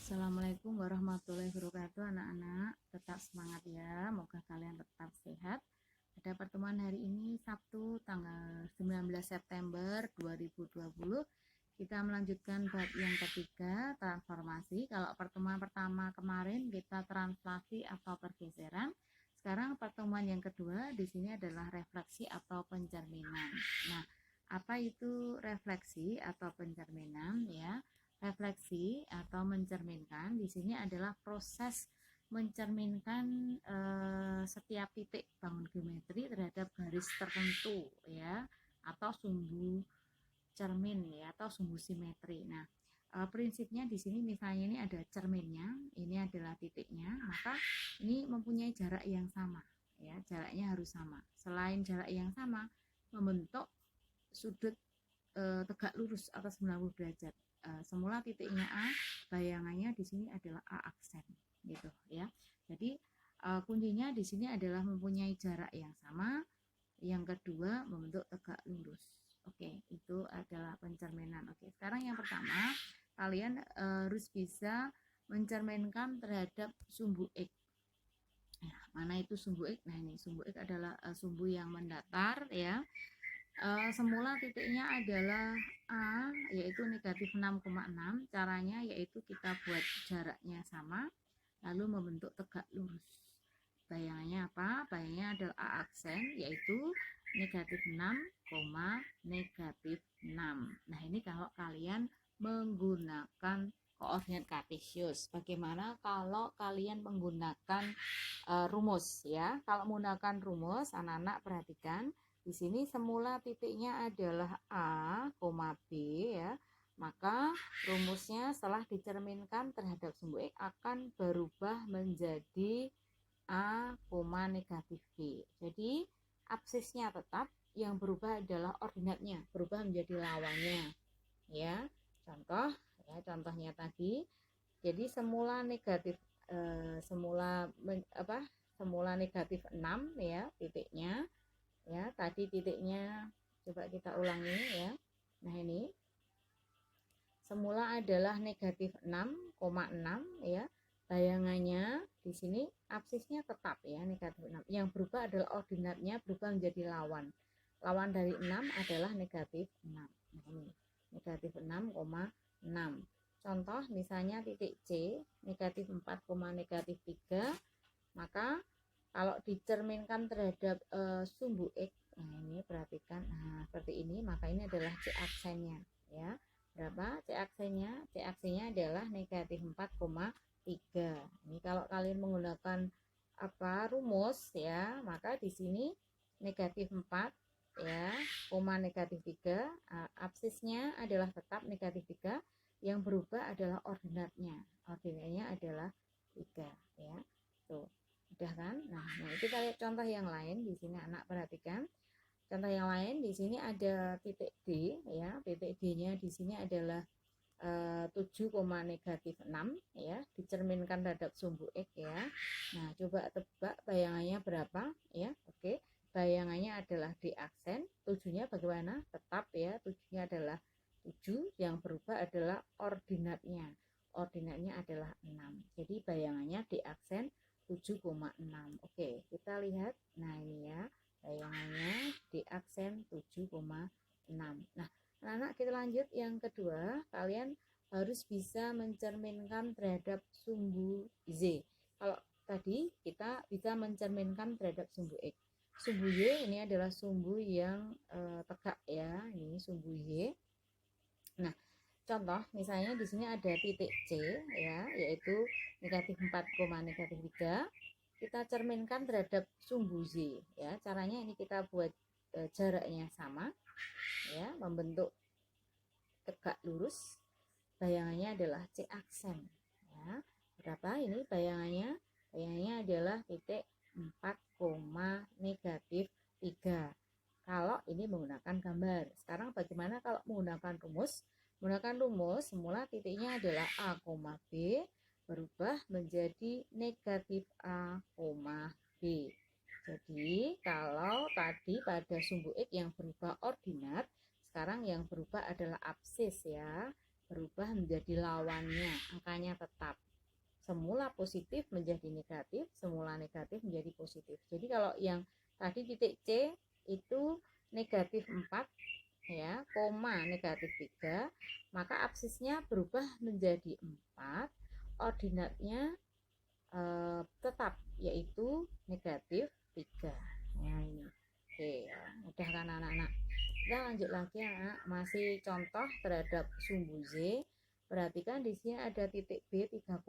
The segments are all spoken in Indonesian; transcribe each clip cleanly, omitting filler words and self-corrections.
Assalamualaikum warahmatullahi wabarakatuh. Anak-anak tetap semangat ya, semoga kalian tetap sehat. Pada pertemuan hari ini Sabtu tanggal 19 September 2020 kita melanjutkan bab yang ketiga, transformasi. Kalau pertemuan pertama kemarin kita translasi atau pergeseran, sekarang pertemuan yang kedua di sini adalah refleksi atau pencerminan. Nah, apa itu refleksi atau pencerminan ya? Refleksi atau mencerminkan di sini adalah proses mencerminkan setiap titik bangun geometri terhadap garis tertentu ya, atau sumbu cermin ya, atau sumbu simetri. Nah, prinsipnya di sini misalnya ini ada cerminnya, ini adalah titiknya, maka ini mempunyai jarak yang sama ya, jaraknya harus sama. Selain jarak yang sama, membentuk sudut tegak lurus atau 90 derajat. Semula titiknya A, bayangannya di sini adalah A aksen gitu ya. Jadi kuncinya di sini adalah mempunyai jarak yang sama. Yang kedua, membentuk tegak lurus. Oke, itu adalah pencerminan. Oke, sekarang yang pertama, kalian harus bisa mencerminkan terhadap sumbu X. Nah, mana itu sumbu X? Nah, ini sumbu X adalah sumbu yang mendatar ya. Semula titiknya adalah A, yaitu negatif 6,6. Caranya yaitu kita buat jaraknya sama, lalu membentuk tegak lurus. Bayangannya apa? Bayangannya adalah A aksen, yaitu negatif 6, negatif 6. Nah, ini kalau kalian menggunakan koordinat kartesius. Bagaimana kalau kalian menggunakan rumus ya? Kalau menggunakan rumus, anak-anak perhatikan. Di sini semula titiknya adalah A, B ya. Maka rumusnya setelah dicerminkan terhadap sumbu X akan berubah menjadi A, negatif B. Jadi absisnya tetap, yang berubah adalah ordinatnya, berubah menjadi lawannya. Ya, contoh ya, contohnya tadi. Jadi semula negatif semula negatif 6 ya titiknya. Ya, tadi titiknya coba kita ulangi ya. Nah, ini semula adalah negatif 6,6 ya. Bayangannya di sini absisnya tetap ya, negatif 6. Yang berubah adalah ordinatnya, berubah menjadi lawan. Lawan dari 6 adalah negatif 6. Nah, ini negatif 6,6. Contoh misalnya titik C, negatif 4, negatif 3. Maka kalau dicerminkan terhadap sumbu X, nah ini perhatikan, nah seperti ini, maka ini adalah C aksennya ya. Berapa C aksennya? C aksennya adalah negatif 4,3. Ini kalau kalian menggunakan rumus ya, maka di sini negatif 4 ya, negatif 3, absisnya adalah tetap negatif 3, yang berubah adalah ordinatnya. Ordinatnya adalah 3 ya. Tuh. Udah kan? Nah, kita lihat contoh yang lain. Di sini anak perhatikan. Contoh yang lain di sini ada titik D ya. Titik D-nya di sini adalah 7, negatif 6 ya, dicerminkan terhadap sumbu X ya. Nah, coba tebak bayangannya berapa ya. Oke. Bayangannya adalah D aksen. 7-nya bagaimana? Tetap ya. 7-nya adalah 7, yang berubah adalah ordinatnya. Ordinatnya adalah 6. Jadi bayangannya D aksen 7,6. Oke, kita lihat. Nah, ini ya, bayangannya di aksen 7,6. Nah, anak-anak kita lanjut yang kedua. Kalian harus bisa mencerminkan terhadap sumbu Z. Kalau tadi kita bisa mencerminkan terhadap sumbu X. Sumbu Y ini adalah sumbu yang tegak ya. Ini sumbu Y. Nah, contoh misalnya di sini ada titik C ya, yaitu negatif 4, negatif 3. Kita cerminkan terhadap sumbu Z ya. Caranya ini kita buat jaraknya sama ya, membentuk tegak lurus. Bayangannya adalah C aksen ya. Berapa ini bayangannya? Bayangannya adalah titik 4, negatif 3. Kalau ini menggunakan gambar. Sekarang bagaimana kalau menggunakan rumus? Menggunakan rumus, semula titiknya adalah A, B, berubah menjadi negatif A, B. Jadi kalau tadi pada sumbu X yang berubah ordinat, sekarang yang berubah adalah absis ya. berubah menjadi lawannya, angkanya tetap. Semula positif menjadi negatif, semula negatif menjadi positif. Jadi kalau yang tadi titik C itu negatif 4 ya, koma negatif 3, maka absisnya berubah menjadi 4, ordinatnya tetap yaitu negatif 3. Nah ini. Oke, ya. Mudah kan anak-anak? Kita lanjut lagi anak, masih contoh terhadap sumbu Z. Perhatikan di sini ada titik B 3,4.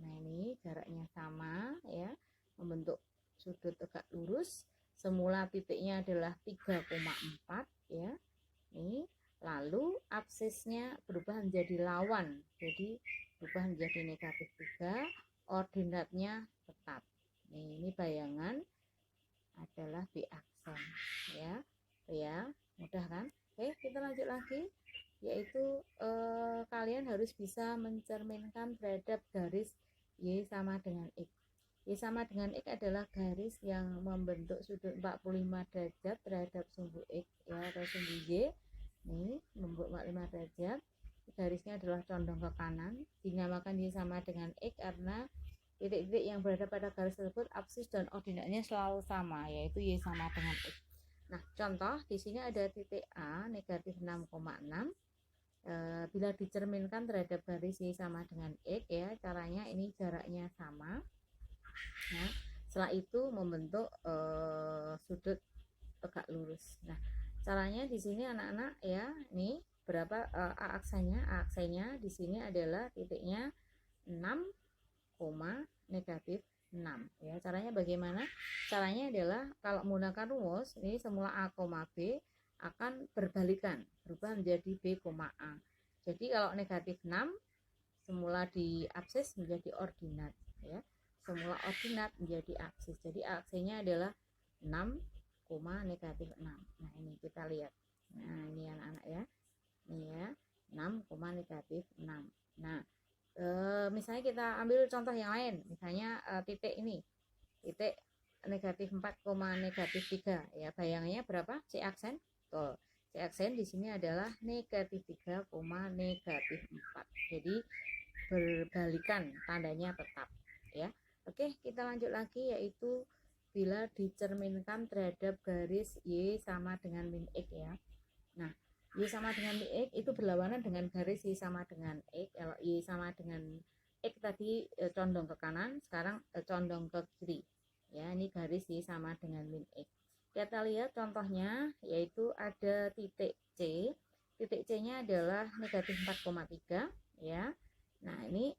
Nah, ini jaraknya sama ya, membentuk sudut tegak lurus. Semula titiknya adalah 3,4 ya. Ini lalu absisnya berubah menjadi lawan. Jadi berubah menjadi negatif 3, ordinatnya tetap. Ini bayangan adalah B aksen ya. Ya, mudah kan? Oke, kita lanjut lagi, yaitu kalian harus bisa mencerminkan terhadap garis Y sama dengan X. Y sama dengan X adalah garis yang membentuk sudut 45 derajat terhadap sumbu X ya, atau sumbu Y. Nih, membentuk 45 derajat. Garisnya adalah condong ke kanan. Dinamakan Y sama dengan X karena titik-titik yang berada pada garis tersebut absis dan ordinatnya selalu sama, yaitu Y sama dengan X. Nah, contoh di sini ada titik A negatif 6,6. Bila dicerminkan terhadap garis Y sama dengan X ya, caranya ini jaraknya sama. Nah, setelah itu membentuk sudut tegak lurus. Nah, caranya di sini anak-anak ya, ini berapa A aksennya? A aksennya di sini adalah titiknya 6, negatif 6 ya. Caranya bagaimana? Caranya adalah kalau menggunakan rumus ini semula A, B akan berbalikan, berubah menjadi B, A. Jadi kalau negatif 6 semula di absis menjadi ordinat ya. Semula ordinat menjadi absis. Jadi aksinya adalah 6, negatif 6. Nah, ini kita lihat. Nah, ini anak-anak ya. Ini ya, 6, negatif 6. Nah, misalnya kita ambil contoh yang lain, misalnya titik ini, titik negatif 4, negatif 3 ya, bayangannya berapa? C aksen. Betul. C aksen di sini adalah negatif 3, negatif 4. Jadi berbalikan, tandanya tetap ya. Oke, kita lanjut lagi, yaitu bila dicerminkan terhadap garis Y sama dengan min X ya. Nah, Y sama dengan X itu berlawanan dengan garis Y sama dengan X. Kalau Y sama dengan X tadi condong ke kanan, sekarang condong ke kiri ya. Ini garis Y sama dengan min X. Kita lihat contohnya, yaitu ada titik C. Titik C nya adalah negatif 4,3 ya. Nah, ini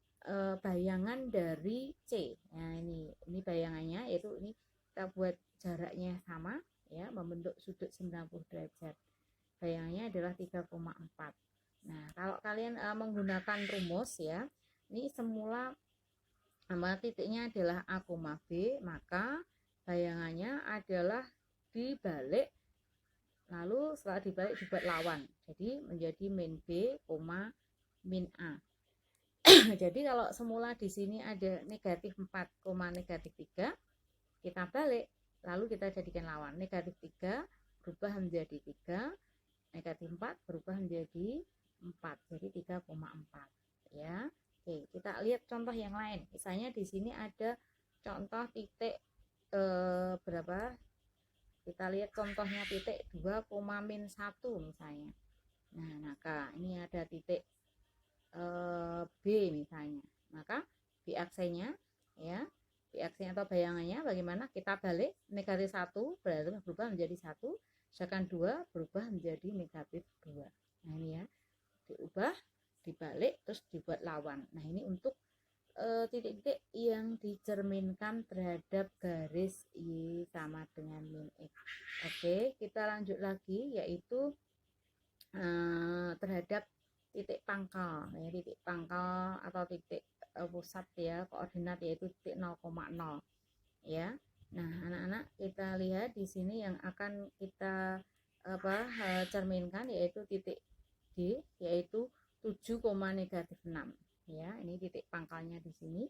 bayangan dari C. Nah, ini bayangannya, yaitu ini kita buat jaraknya sama ya, membentuk sudut 90 derajat. Bayangannya adalah 3,4. Nah, kalau kalian menggunakan rumus ya, ini semula titiknya adalah A, B, maka bayangannya adalah dibalik, lalu setelah dibalik dibuat lawan. Jadi menjadi min B, min A. Jadi kalau semula di sini ada negatif 4, negatif 3, kita balik, lalu kita jadikan lawan. Negatif 3 berubah menjadi 3, negatif 4 berubah menjadi 4, jadi 3,4 ya. Oke, kita lihat contoh yang lain. Misalnya di sini ada contoh titik berapa? Kita lihat contohnya titik 2, min 1 misalnya. Nah, maka ini ada titik B misalnya. Maka B aksennya ya, B aksennya atau bayangannya bagaimana? Kita balik, negatif 1 berarti berubah menjadi 1. Sedangkan 2 berubah menjadi negatif 2. Nah, ini ya, diubah, dibalik, terus dibuat lawan. Nah, ini untuk titik-titik yang dicerminkan terhadap garis Y sama dengan min X. Oke, kita lanjut lagi, yaitu terhadap titik pangkal ya, titik pangkal atau titik pusat ya, koordinat yaitu titik 0,0 ya. Nah, anak-anak kita lihat di sini yang akan kita cerminkan yaitu titik D, yaitu 7, negatif 6 ya. Ini titik pangkalnya di sini.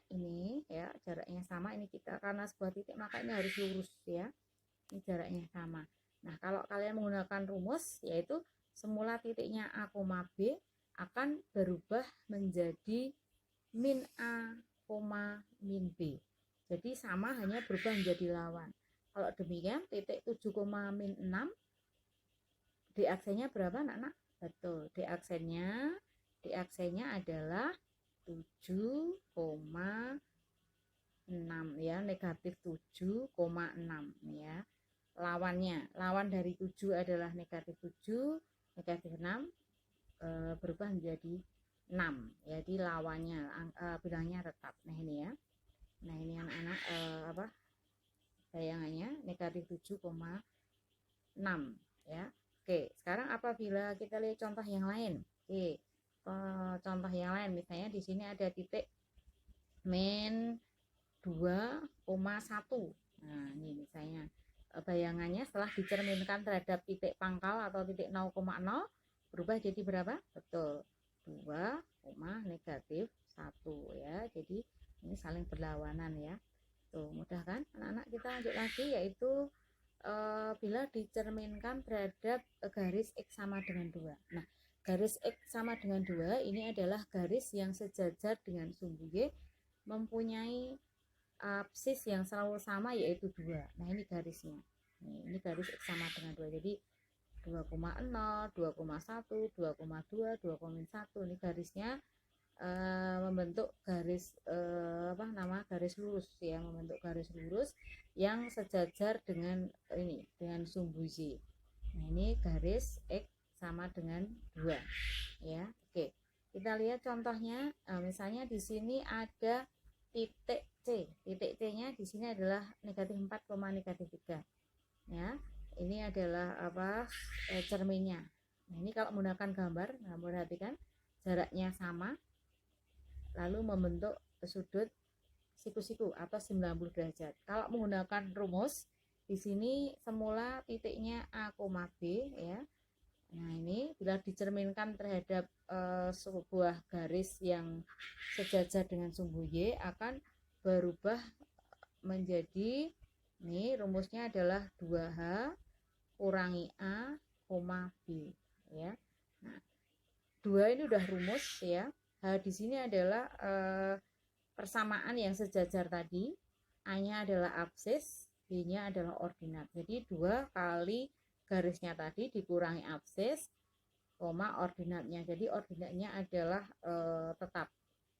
Ini ya, jaraknya sama. Ini kita karena sebuah titik maka ini harus lurus ya. Ini jaraknya sama. Nah, kalau kalian menggunakan rumus yaitu semula titiknya A, B akan berubah menjadi min A, min B. Jadi sama, hanya berubah menjadi lawan. Kalau demikian titik 7, min 6 D aksennya berapa anak-anak? Betul, D aksennya adalah 7,6 ya, negatif 7,6 ya. Lawan dari 7 adalah negatif 7, negatif 6 berubah menjadi 6. Jadi lawannya bilangnya tetap. Nah ini ya. Nah ini anak-anak bayangannya negatif 7,6 ya. Oke, sekarang apabila kita lihat contoh yang lain. Oke, contoh yang lain misalnya di sini ada titik min 2,1. Nah ini misalnya bayangannya setelah dicerminkan terhadap titik pangkal atau titik 0,0 berubah jadi berapa? Betul, 2, negatif 1 ya. Jadi ini saling berlawanan ya. Tuh, mudah kan anak-anak? Kita lanjut lagi, yaitu bila dicerminkan terhadap garis X sama dengan 2. Nah, garis X sama dengan 2 ini adalah garis yang sejajar dengan sumbu Y, mempunyai absis yang selalu sama yaitu 2. Nah, ini garisnya. Ini garis X sama dengan 2. Jadi 2,0, 2,1, 2,2, 2,1 ini garisnya membentuk garis garis lurus ya, membentuk garis lurus yang sejajar dengan dengan sumbu Z. Nah, ini garis X sama dengan 2 ya. Oke, kita lihat contohnya. Misalnya di sini ada titik C. Titik C-nya di sini adalah negatif 4, negatif 3 ya. Ini adalah cerminnya. Nah, ini kalau menggunakan gambar, nah perhatikan jaraknya sama, lalu membentuk sudut siku-siku atau 90 derajat. Kalau menggunakan rumus, di sini semula titiknya A, B ya. Nah, ini bila dicerminkan terhadap sebuah garis yang sejajar dengan sumbu Y akan berubah menjadi, ini rumusnya adalah 2H kurangi A, B ya. Nah, 2 ini udah rumus ya. H di sini adalah persamaan yang sejajar tadi. A-nya adalah absis, B-nya adalah ordinat. Jadi 2 kali garisnya tadi dikurangi absis, ordinatnya. Jadi ordinatnya adalah tetap.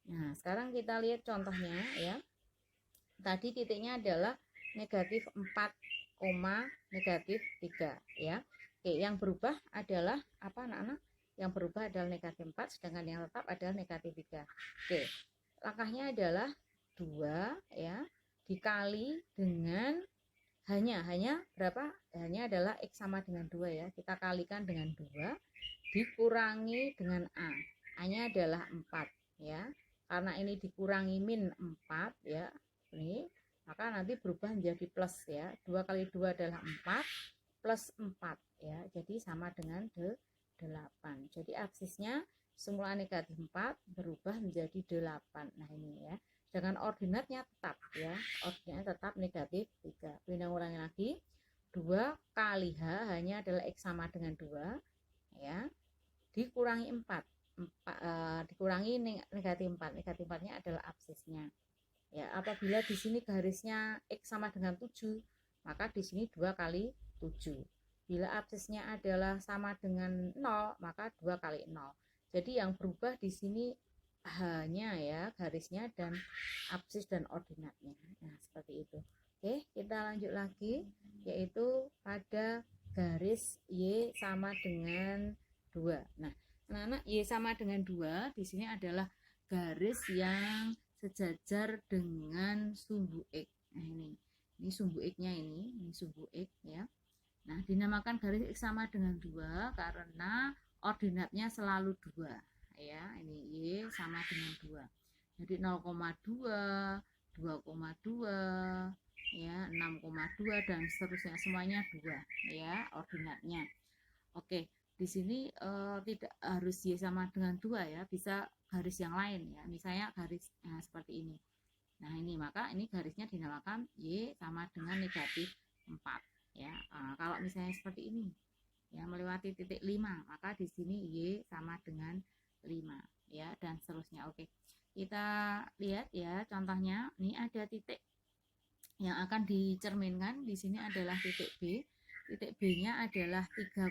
Nah, sekarang kita lihat contohnya ya. Tadi titiknya adalah negatif 4, negatif 3 ya. Oke, yang berubah adalah apa anak-anak? Yang berubah adalah negatif 4, sedangkan yang tetap adalah negatif 3. Oke, langkahnya adalah 2 ya dikali dengan hanya berapa? Hanya adalah X sama dengan 2 ya. Kita kalikan dengan 2 dikurangi dengan A. A-nya adalah 4 ya. Karena ini dikurangi min 4 ya. Ini maka nanti berubah menjadi plus ya. 2 kali 2 adalah 4 plus 4 ya. Jadi sama dengan 8. Jadi absisnya semula negatif 4 berubah menjadi 8. Nah ini ya. Dengan ordinatnya tetap ya. Ordinatnya tetap negatif 3. Bina ulangi lagi. 2 kali H hanya adalah X sama dengan 2 ya. Dikurangi 4. Dikurangi negatif 4. Negatif 4-nya adalah absisnya. Ya, apabila di sini garisnya X sama dengan 7, maka di sini 2 kali 7. Bila absisnya adalah sama dengan 0, maka 2 kali 0. Jadi yang berubah di sini hanya ya garisnya dan absis dan ordinatnya. Nah, seperti itu. Oke, kita lanjut lagi, yaitu pada garis Y sama dengan 2. Nah, anak-anak, Y sama dengan 2 di sini adalah garis yang sejajar dengan sumbu X. Nah, ini sumbu X-nya, ini sumbu X ya. Nah, dinamakan garis X sama dengan 2 karena ordinatnya selalu 2 ya. Ini Y sama dengan 2. Jadi 0,2, 2,2 ya, 6,2 dan seterusnya, semuanya 2 ya ordinatnya. Oke, di sini tidak harus Y sama dengan 2 ya, bisa garis yang lain ya, misalnya garis seperti ini. Nah, ini maka ini garisnya dinamakan Y sama dengan negatif 4 ya. Kalau misalnya seperti ini ya, melewati titik 5, maka di sini Y sama dengan 5 ya, dan seterusnya. Oke, kita lihat ya contohnya. Ini ada titik yang akan dicerminkan di sini adalah titik B. Titik B-nya adalah 3,0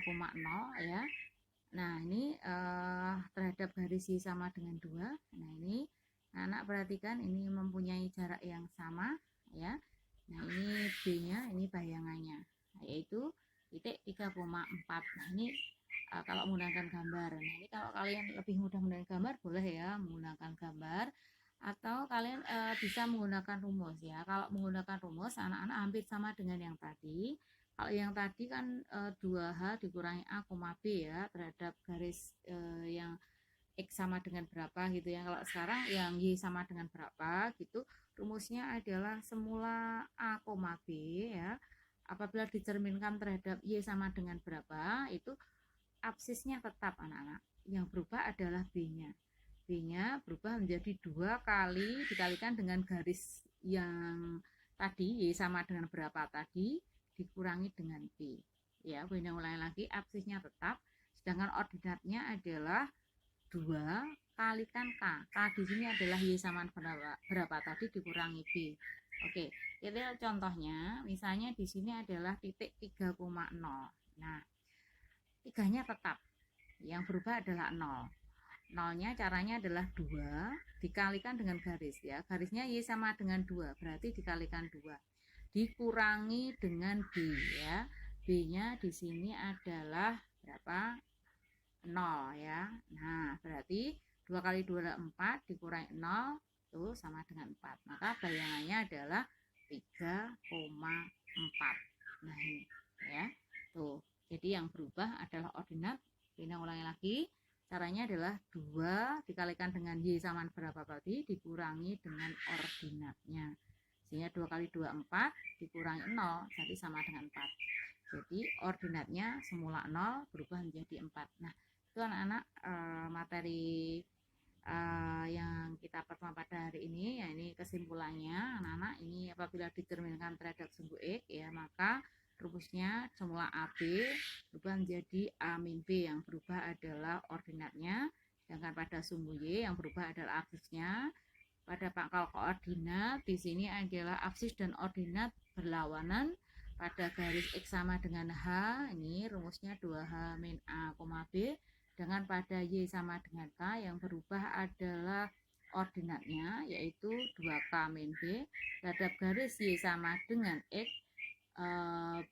ya. Nah, ini terhadap garis Y sama dengan 2. Nah, ini anak perhatikan, ini mempunyai jarak yang sama ya. Nah, ini B-nya, ini bayangannya, yaitu titik 3,4. Nah, ini kalau menggunakan gambar. Nah, ini kalau kalian lebih mudah menggunakan gambar, boleh ya menggunakan gambar, atau kalian bisa menggunakan rumus ya. Kalau menggunakan rumus, anak-anak hampir sama dengan yang tadi. Kalau yang tadi kan 2H dikurangi A, B ya, terhadap garis yang X sama dengan berapa gitu ya. Kalau sekarang yang Y sama dengan berapa gitu, rumusnya adalah semula A, B ya. Apabila dicerminkan terhadap Y sama dengan berapa, itu absisnya tetap anak-anak. Yang berubah adalah B-nya. B-nya berubah menjadi 2 kali dikalikan dengan garis yang tadi, Y sama dengan berapa tadi, dikurangi dengan B. Ya, gue ulangi lagi, absisnya tetap, sedangkan ordinatnya adalah 2 kalikan K. K di sini adalah Y sama berapa tadi dikurangi B. Oke, kita contohnya, misalnya di sini adalah titik 3,0. Nah, 3-nya tetap, yang berubah adalah 0. Nolnya caranya adalah 2 dikalikan dengan garis ya. Garisnya Y sama dengan 2, berarti dikalikan 2. Dikurangi dengan B ya. B-nya di sini adalah berapa? 0 ya. Nah, berarti 2 kali 2 adalah 4, dikurangi 0 itu sama dengan 4. Maka bayangannya adalah 3,4. Nah, ini ya. Tuh. Jadi yang berubah adalah ordinat. Kita ulangi lagi. Caranya adalah 2 dikalikan dengan Y sama berapa tadi, dikurangi dengan ordinatnya. Sehingga 2 kali 2, 4, dikurangi 0, jadi sama dengan 4. Jadi ordinatnya semula 0 berubah menjadi 4. Nah, itu anak-anak materi yang kita pertemuan pada hari ini. Ya, ini kesimpulannya anak-anak. Ini apabila dicerminkan terhadap sumbu X ya, maka rumusnya semula AB berubah menjadi A min B, yang berubah adalah ordinatnya, sedangkan pada sumbu Y yang berubah adalah absisnya. Pada pangkal koordinat di sini adalah absis dan ordinat berlawanan. Pada garis X sama dengan H, ini rumusnya 2H min A, B. Dengan pada Y sama dengan K, yang berubah adalah ordinatnya, yaitu 2K min B. Terhadap garis Y sama dengan X,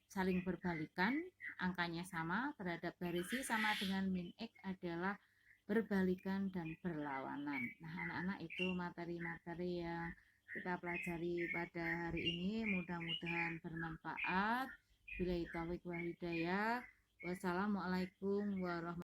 saling berbalikan, angkanya sama. Terhadap garis Y sama dengan min X adalah berbalikan dan berlawanan. Nah, anak-anak, itu materi-materi yang kita pelajari pada hari ini. Mudah-mudahan bermanfaat. Billahi taufiq wal hidayah. Wassalamualaikum warahmatullahi wabarakatuh.